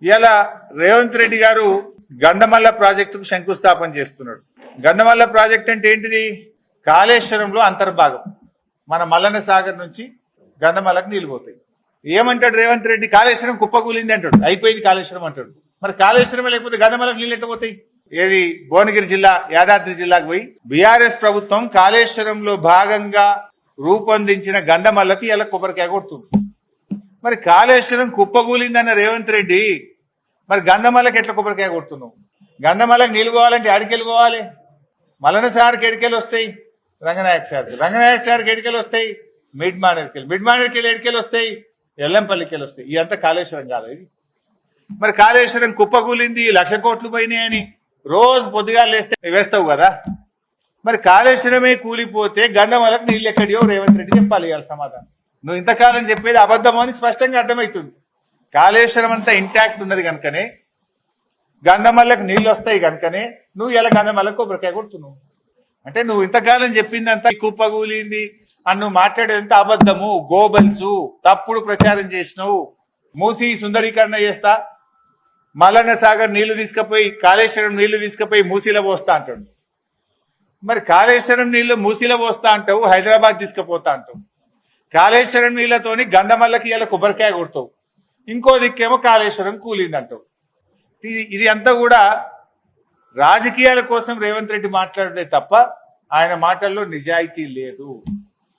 ఇలా రేవంత్ రెడ్డి గారు గంధమల్ల ప్రాజెక్టుకు శంకుస్థాపన చేస్తున్నాడు. గంధమల్ల ప్రాజెక్ట్ అంటే ఏంటిది? కాళేశ్వరంలో అంతర్భాగం. మన మల్లన్న సాగర్ నుంచి గంధమల్లకు నీళ్లు పోతాయి. ఏమంటాడు రేవంత్ రెడ్డి? కాళేశ్వరం కుప్పకూలింది అంటాడు, అయిపోయింది కాళేశ్వరం అంటాడు. మరి కాళేశ్వరం లేకపోతే గంధమల్లకు నీళ్ళు ఎట్లా పోతాయి? ఏది భువనగిరి జిల్లా, యాదాద్రి జిల్లాకు పోయి బీఆర్ఎస్ ప్రభుత్వం కాళేశ్వరంలో భాగంగా రూపొందించిన గంధమల్లకు ఇలా కొబ్బరికాయ కొడుతుంది. మరి కాళేశ్వరం కుప్పకూలిందన్న రేవంత్ రెడ్డి మరి గంధమల్లకు ఎట్లా కొబ్బరికాయ కొడుతున్నావు? గంధమల్లకు నీళ్ళు పోవాలంటే ఆడికెళ్ళి పోవాలి. మల్లన్న సార్కి ఎడికెళ్ళి వస్తాయి, రంగనాయక సార్కి ఎడికెళ్ళి వస్తాయి, మిడ్ మానేర్కెళ్ళి ఎడికెళ్ళి వస్తాయి, ఎల్లంపల్లికి వెళ్ళి వస్తాయి. ఇదంతా కాళేశ్వరం కాదు ఇది. మరి కాళేశ్వరం కుప్పకూలింది, 1,00,000 కోట్లు పోయినాయని రోజు పొద్దుగా వేస్తావు కదా. మరి కాళేశ్వరమే కూలిపోతే గంధమల్లకు నీళ్ళు ఎక్కడియో రేవంత్ రెడ్డి చెప్పాలి ఇవాళ సమాధానం. నువ్వు ఇంతకాలం చెప్పేది అబద్ధమో అని స్పష్టంగా అర్థమవుతుంది. కాళేశ్వరం అంతా ఇంటాక్ట్ ఉన్నది కనుకనే, గంధమల్లకు నీళ్ళు వస్తాయి కనుకనే నువ్వు ఇలా గంధమల్లకు కొబ్బరికాయ కొడుతున్నావు. అంటే నువ్వు ఇంతకాలం చెప్పిందంతా కుప్పకూలింది అని నువ్వు మాట్లాడేదంతా అబద్ధము, గోబల్సు, తప్పుడు ప్రచారం చేసినావు. మూసి సుందరీకరణ చేస్తా, మల్లన్న సాగర్ నీళ్లు తీసుకుపోయి కాళేశ్వరం నీళ్లు తీసుకుపోయి మూసీలో పోస్తా అంటాడు. మరి కాళేశ్వరం నీళ్లు మూసీలో పోస్తా అంటావు, హైదరాబాద్ తీసుకుపోతా అంటావు. కాళేశ్వరం నీళ్లతోని గంధమల్లకి ఇలా కొబ్బరికాయ కొడతావు, ఇంకో దిక్కేమో కాళేశ్వరం కూలింది అంటావు. ఇది అంతా కూడా రాజకీయాల కోసం రేవంత్ రెడ్డి మాట్లాడే తప్ప ఆయన మాటల్లో నిజాయితీ లేదు.